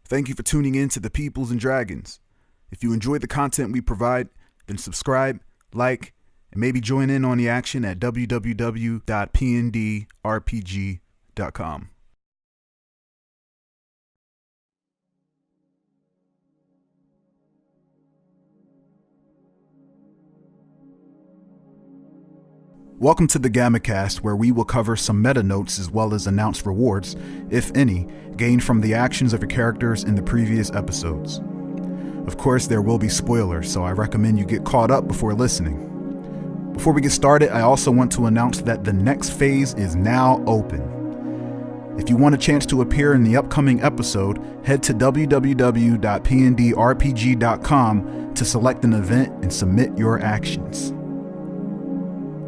Thank you for tuning in to the Peoplz Dragons. If you enjoy the content we provide, then subscribe, like, and maybe join in on the action at www.pndrpg.com. Welcome to the GammaCast, where we will cover some meta notes as well as announce rewards, if any, gained from the actions of your characters in the previous episodes. Of course, there will be spoilers, so I recommend you get caught up before listening. Before we get started, I also want to announce that the next phase is now open. If you want a chance to appear in the upcoming episode, head to www.pndrpg.com to select an event and submit your actions.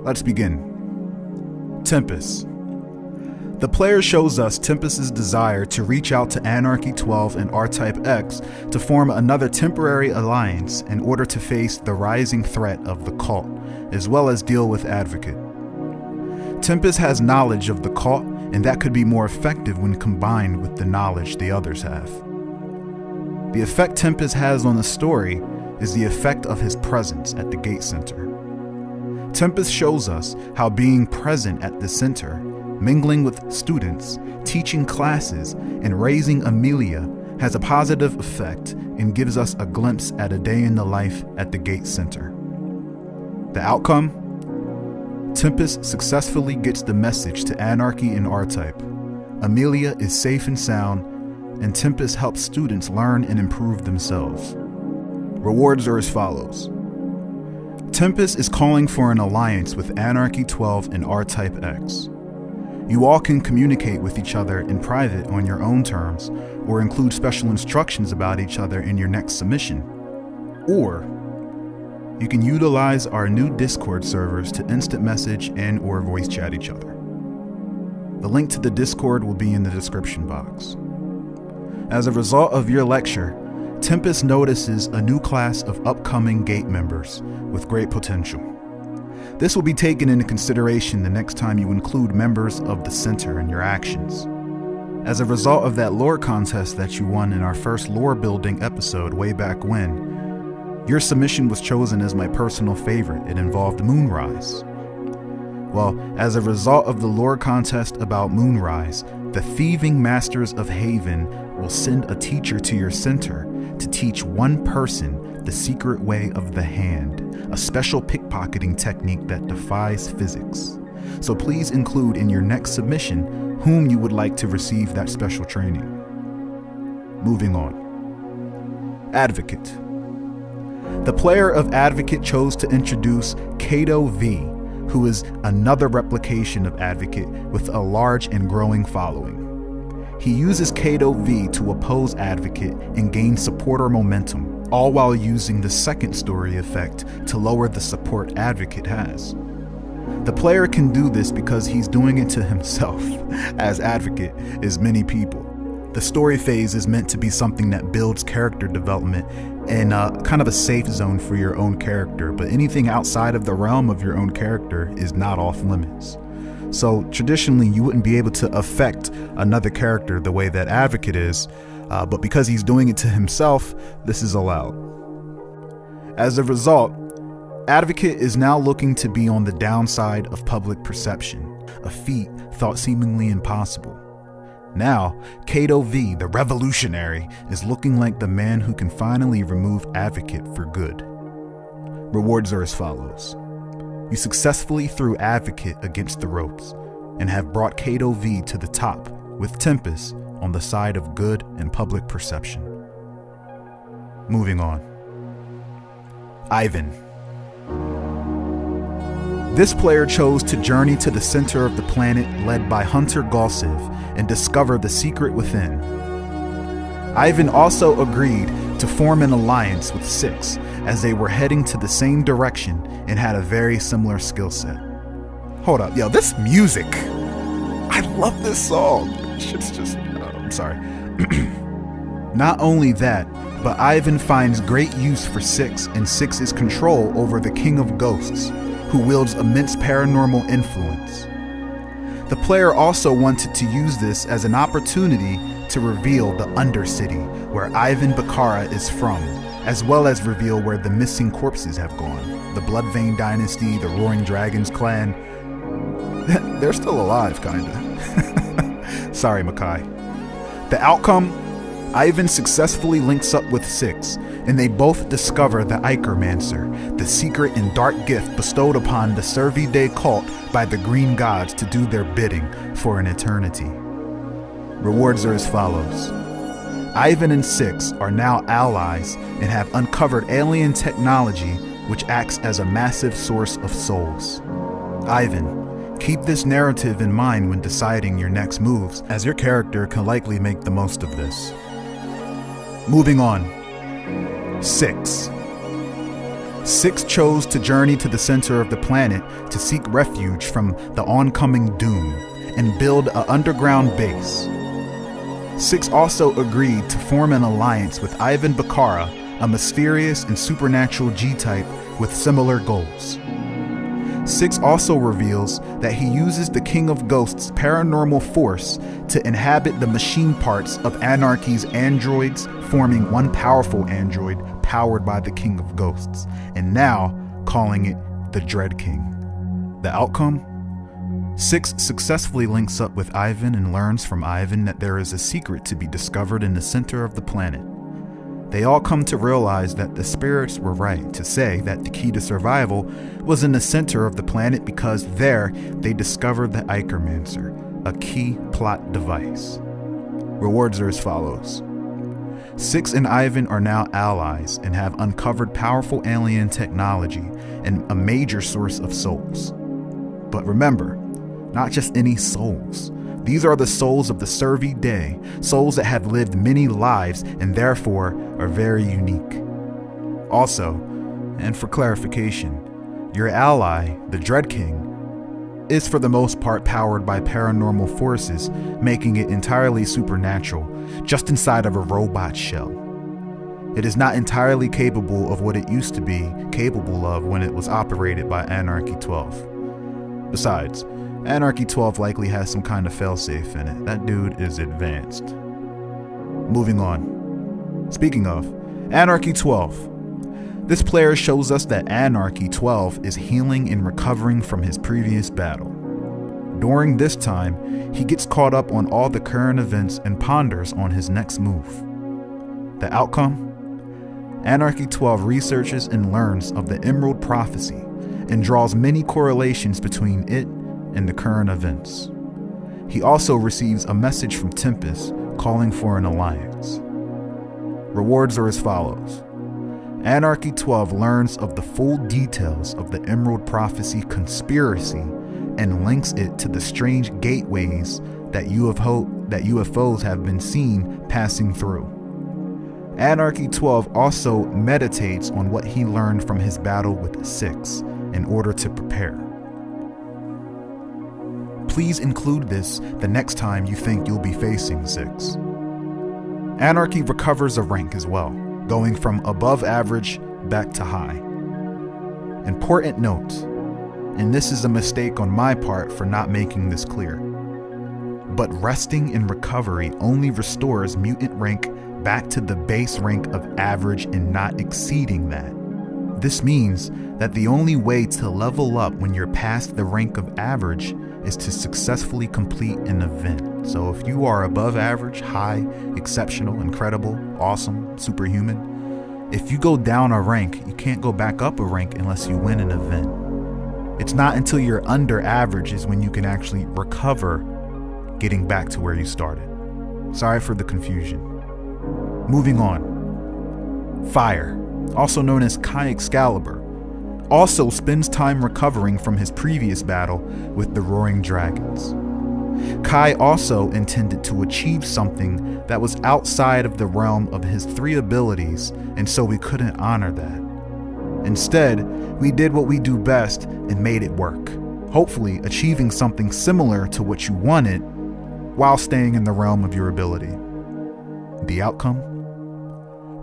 Let's begin. Tempest. The player shows us Tempest's desire to reach out to Anarchy 12 and R-Type X to form another temporary alliance in order to face the rising threat of the cult, as well as deal with Advocate. Tempest has knowledge of the cult, and that could be more effective when combined with the knowledge the others have. The effect Tempest has on the story is the effect of his presence at the Gate Center. Tempest shows us how being present at the center, mingling with students, teaching classes, and raising Amelia has a positive effect and gives us a glimpse at a day in the life at the Gate Center. The outcome? Tempest successfully gets the message to Anarchy and R-Type. Amelia is safe and sound, and Tempest helps students learn and improve themselves. Rewards are as follows. Tempest is calling for an alliance with Anarchy 12 and R-Type X. You all can communicate with each other in private on your own terms, or include special instructions about each other in your next submission. Or you can utilize our new Discord servers to instant message and or voice chat each other. The link to the Discord will be in the description box. As a result of your lecture, Tempest notices a new class of upcoming Gate members with great potential. This will be taken into consideration the next time you include members of the center in your actions. As a result of that lore contest that you won in our first lore building episode way back when, your submission was chosen as my personal favorite. It involved Moonrise. Well, as a result of the lore contest about Moonrise, the Thieving Masters of Haven will send a teacher to your center to teach one person the secret way of the hand, a special pickpocketing technique that defies physics. So please include in your next submission whom you would like to receive that special training. Moving on. Advocate. The player of Advocate chose to introduce Kato V, who is another replication of Advocate with a large and growing following. He uses Kato V to oppose Advocate and gain supporter momentum, all while using the second story effect to lower the support Advocate has. The player can do this because he's doing it to himself, as Advocate is many people. The story phase is meant to be something that builds character development and kind of a safe zone for your own character, but anything outside of the realm of your own character is not off limits. So traditionally, you wouldn't be able to affect another character the way that Advocate is, but because he's doing it to himself, this is allowed. As a result, Advocate is now looking to be on the downside of public perception, a feat thought seemingly impossible. Now, Kato V, the revolutionary, is looking like the man who can finally remove Advocate for good. Rewards are as follows. You successfully threw Advocate against the ropes and have brought Kato V to the top with Tempest on the side of good and public perception. Moving on. Ivan. This player chose to journey to the center of the planet led by Hunter Galsiv and discover the secret within. Ivan also agreed to form an alliance with Six as they were heading to the same direction and had a very similar skill set. Hold up, yo, this music. I love this song. Shit's just, I'm sorry. Not only that, but Ivan finds great use for Six and Six's control over the King of Ghosts, who wields immense paranormal influence. The player also wanted to use this as an opportunity to reveal the Undercity, where Ivan Bakara is from, as well as reveal where the missing corpses have gone. The Bloodvein Dynasty, the Roaring Dragons clan, they're still alive, kinda. Sorry, Makai. The outcome? Ivan successfully links up with Six, and they both discover the Ikermancer, the secret and dark gift bestowed upon the Servi-Day cult by the Green Gods to do their bidding for an eternity. Rewards are as follows. Ivan and Six are now allies and have uncovered alien technology which acts as a massive source of souls. Ivan, keep this narrative in mind when deciding your next moves, as your character can likely make the most of this. Moving on. Six chose to journey to the center of the planet to seek refuge from the oncoming doom and build an underground base. Six also agreed to form an alliance with Ivan Bakara, a mysterious and supernatural G-type with similar goals. Six also reveals that he uses the King of Ghosts' paranormal force to inhabit the machine parts of Anarchy's androids, forming one powerful android powered by the King of Ghosts, and now calling it the Dread King. The outcome? Six successfully links up with Ivan and learns from Ivan that there is a secret to be discovered in the center of the planet. They all come to realize that the spirits were right to say that the key to survival was in the center of the planet because there they discovered the Ikermancer, a key plot device. Rewards are as follows. Six and Ivan are now allies and have uncovered powerful alien technology and a major source of souls. But remember, not just any souls. These are the souls of the Servi-Day, souls that have lived many lives and therefore are very unique. Also, and for clarification, your ally, the Dread King, is for the most part powered by paranormal forces, making it entirely supernatural, just inside of a robot shell. It is not entirely capable of what it used to be capable of when it was operated by Anarchy 12. Besides, Anarchy 12 likely has some kind of failsafe in it. That dude is advanced. Moving on. Speaking of, Anarchy 12. This player shows us that Anarchy 12 is healing and recovering from his previous battle. During this time, he gets caught up on all the current events and ponders on his next move. The outcome? Anarchy 12 researches and learns of the Emerald Prophecy and draws many correlations between it and the current events. He also receives a message from Tempest calling for an alliance. Rewards are as follows. Anarchy 12 learns of the full details of the Emerald Prophecy conspiracy and links it to the strange gateways that UFOs have been seen passing through. Anarchy 12 also meditates on what he learned from his battle with Six in order to prepare. Please include this the next time you think you'll be facing Six. Anarchy recovers a rank as well, going from above average back to high. Important note, and this is a mistake on my part for not making this clear, but resting in recovery only restores mutant rank back to the base rank of average and not exceeding that. This means that the only way to level up when you're past the rank of average is to successfully complete an event. So if you are above average, high, exceptional, incredible, awesome, superhuman, if you go down a rank, you can't go back up a rank unless you win an event. It's not until you're under average is when you can actually recover getting back to where you started. Sorry for the confusion. Moving on. Fire, also known as Kai Excalibur, also spends time recovering from his previous battle with the Roaring Dragons. Kai also intended to achieve something that was outside of the realm of his 3 abilities, and so we couldn't honor that. Instead, we did what we do best and made it work, hopefully achieving something similar to what you wanted while staying in the realm of your ability. The outcome?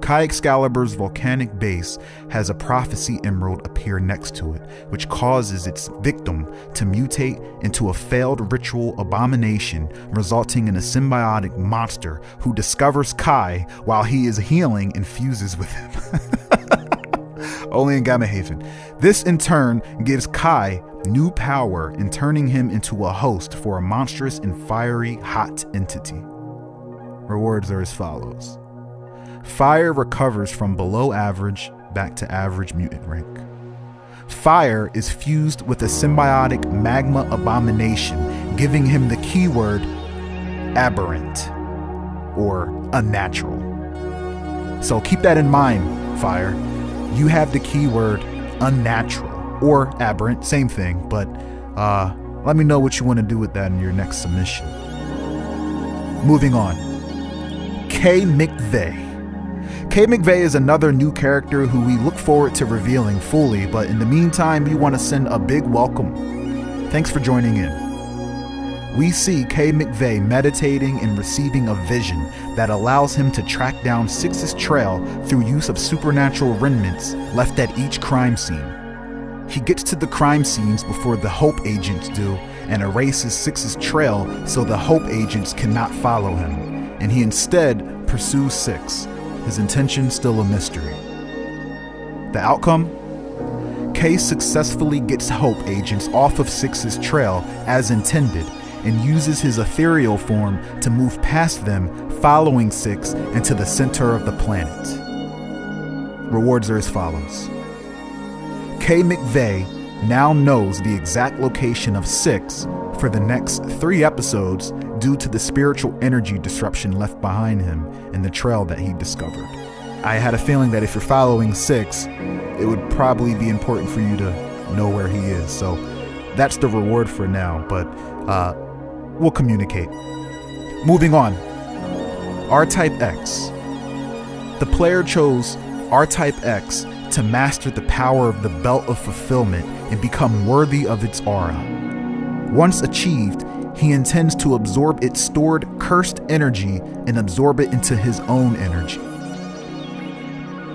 Makai Excalibur's volcanic base has a prophecy emerald appear next to it, which causes its victim to mutate into a failed ritual abomination, resulting in a symbiotic monster who discovers Kai while he is healing and fuses with him. Only in Gamma Haven. This in turn gives Kai new power in turning him into a host for a monstrous and fiery hot entity. Rewards are as follows. Fire recovers from below average back to average mutant rank. Fire is fused with a symbiotic magma abomination, giving him the keyword aberrant or unnatural. So keep that in mind, Fire. You have the keyword unnatural or aberrant, same thing, but let me know what you want to do with that in your next submission. Moving on. K. McVeigh. K. McVeigh is another new character who we look forward to revealing fully, but in the meantime, we want to send a big welcome. Thanks for joining in. We see K. McVeigh meditating and receiving a vision that allows him to track down Six's trail through use of supernatural remnants left at each crime scene. He gets to the crime scenes before the Hope agents do and erases Six's trail so the Hope agents cannot follow him, and he instead pursues Six. His intention still a mystery. The outcome? K successfully gets Hope agents off of Six's trail as intended and uses his ethereal form to move past them, following Six into the center of the planet. Rewards are as follows. K. McVeigh now knows the exact location of Six for the next 3 episodes due to the spiritual energy disruption left behind him in the trail that he discovered. I had a feeling that if you're following Six, it would probably be important for you to know where he is. So that's the reward for now, but we'll communicate. Moving on. R-Type X. The player chose R-Type X to master the power of the Belt of Fulfillment and become worthy of its aura. Once achieved, he intends to absorb its stored cursed energy and absorb it into his own energy.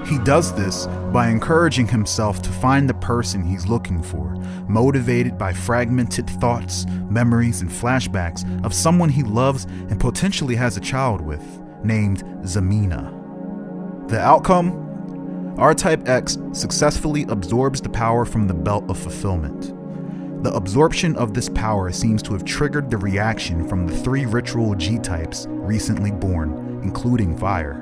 He does this by encouraging himself to find the person he's looking for, motivated by fragmented thoughts, memories, and flashbacks of someone he loves and potentially has a child with, named Zamina. The outcome? R-Type X successfully absorbs the power from the Belt of Fulfillment. The absorption of this power seems to have triggered the reaction from the 3 ritual G-types recently born, including Fire.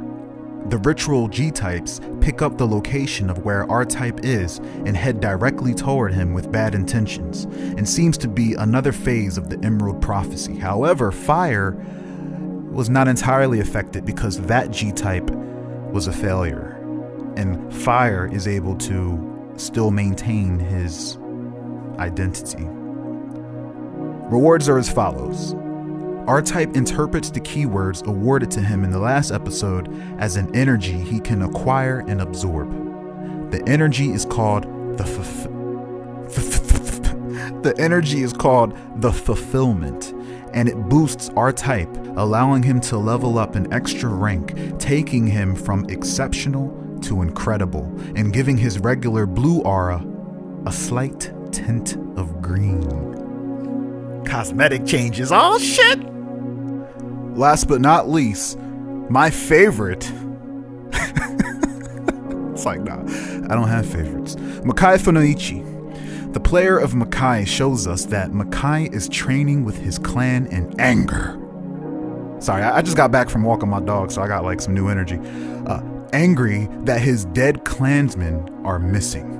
The ritual G-types pick up the location of where R-Type is and head directly toward him with bad intentions, and seems to be another phase of the Emerald Prophecy. However, Fire was not entirely affected because that G-type was a failure, and Fire is able to still maintain his identity. Rewards are as follows. R-Type interprets the keywords awarded to him in the last episode as an energy he can acquire and absorb. The energy is called the Fulfillment, and it boosts R-Type, allowing him to level up an extra rank, taking him from exceptional to incredible, and giving his regular blue aura a slight tint of green. Cosmetic changes, oh shit! Last but not least, my favorite. It's like, nah, I don't have favorites. Makai Funoichi. The player of Makai shows us that Makai is training with his clan in anger. Sorry, I just got back from walking my dog, so I got like some new energy. Angry that his dead clansmen are missing.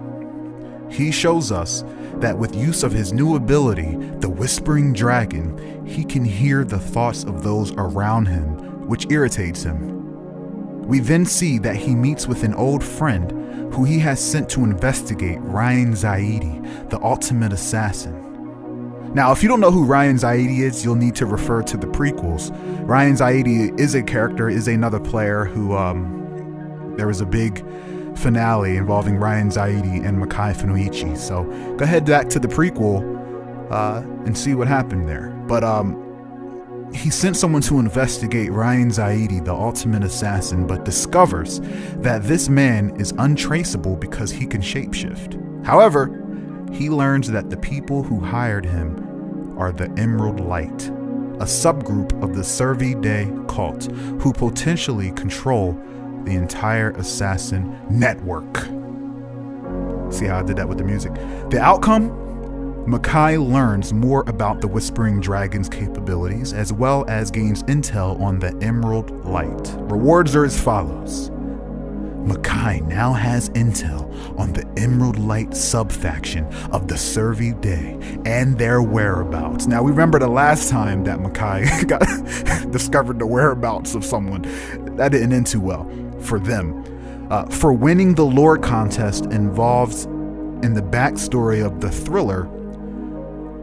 He shows us that with use of his new ability, the Whispering Dragon, he can hear the thoughts of those around him, which irritates him. We then see that he meets with an old friend who he has sent to investigate Ryan Zaidi, the ultimate assassin. Now, if you don't know who Ryan Zaidi is, you'll need to refer to the prequels. Ryan Zaidi is a character, is another player who, there was a big finale involving Ryan Zaidi and Makai Funoichi. So go ahead back to the prequel and see what happened there. But he sent someone to investigate Ryan Zaidi, the ultimate assassin, but discovers that this man is untraceable because he can shapeshift. However, he learns that the people who hired him are the Emerald Light, a subgroup of the Survey Day cult who potentially control the entire assassin network. See how I did that with the music? The outcome? Makai learns more about the Whispering Dragon's capabilities as well as gains intel on the Emerald Light. Rewards are as follows. Makai now has intel on the Emerald Light sub-faction of the Survey Day and their whereabouts. Now, we remember the last time that Makai discovered the whereabouts of someone. That didn't end too well for them. For winning the lore contest involved in the backstory of the thriller,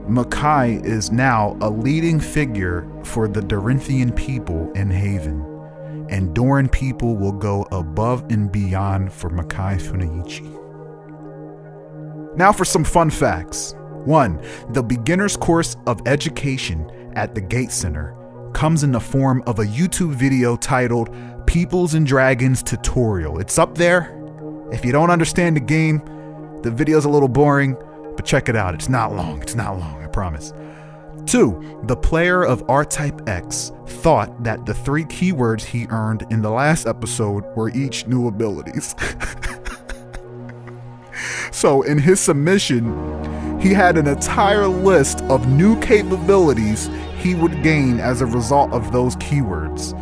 Makai is now a leading figure for the Dorinthian people in Haven, and Doran people will go above and beyond for Makai Funaichi. Now for some fun facts. 1. The beginner's course of education at the Gate Center comes in the form of a YouTube video titled Peoplz Dragons Tutorial. It's up there. If you don't understand the game, the video's a little boring, but check it out. It's not long, I promise. 2. The player of R-Type X thought that the 3 keywords he earned in the last episode were each new abilities. So in his submission, he had an entire list of new capabilities he would gain as a result of those keywords.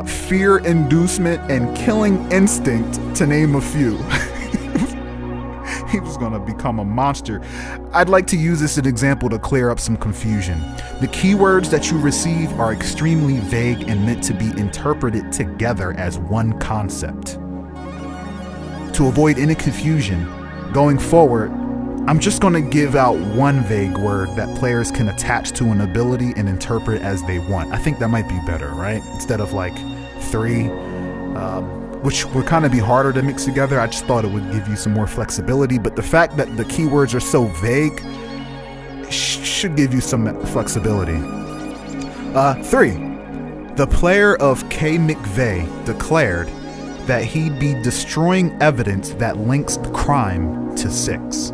Fear inducement and killing instinct, to name a few. He was gonna become a monster. I'd like to use this as an example to clear up some confusion. The keywords that you receive are extremely vague and meant to be interpreted together as one concept. To avoid any confusion, going forward, I'm just gonna give out one vague word that players can attach to an ability and interpret as they want. I think that might be better, right? Instead of like 3, which would kind of be harder to mix together. I just thought it would give you some more flexibility, but the fact that the keywords are so vague should give you some flexibility. 3. The player of K. McVeigh declared that he'd be destroying evidence that links the crime to 6.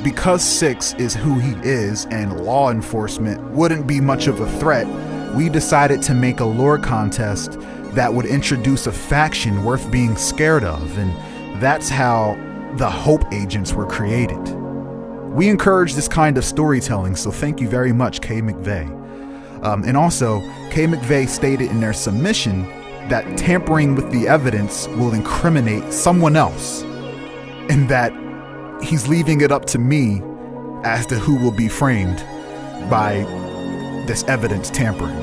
Because 6 is who he is and law enforcement wouldn't be much of a threat, we decided to make a lore contest that would introduce a faction worth being scared of, and that's how the Hope Agents were created. We encourage this kind of storytelling, so thank you very much, K. McVeigh. And also, K. McVeigh stated in their submission that tampering with the evidence will incriminate someone else, and that he's leaving it up to me as to who will be framed by this evidence tampering.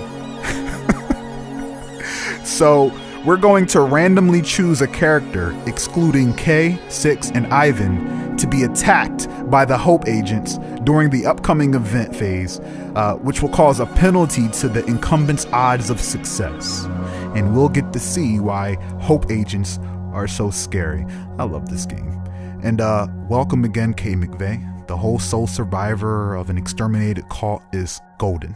So we're going to randomly choose a character, excluding Kay, 6, and Ivan, to be attacked by the Hope Agents during the upcoming event phase, which will cause a penalty to the incumbent's odds of success. And we'll get to see why Hope Agents are so scary. I love this game. And welcome again, K. McVeigh. The whole sole survivor of an exterminated cult is golden.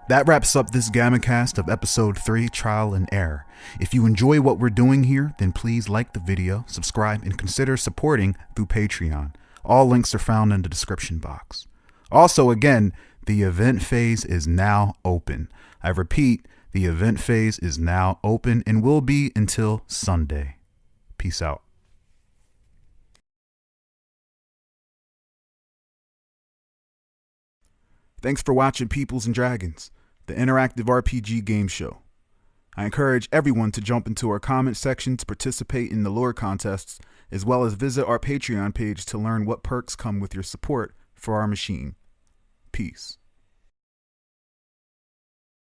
That wraps up this GammaCast of Episode 3, Trial and Error. If you enjoy what we're doing here, then please like the video, subscribe, and consider supporting through Patreon. All links are found in the description box. Also, again, the event phase is now open. I repeat, the event phase is now open and will be until Sunday. Peace out. Thanks for watching Peoplz Dragons, the interactive RPG game show. I encourage everyone to jump into our comment section to participate in the lore contests, as well as visit our Patreon page to learn what perks come with your support for our machine. Peace.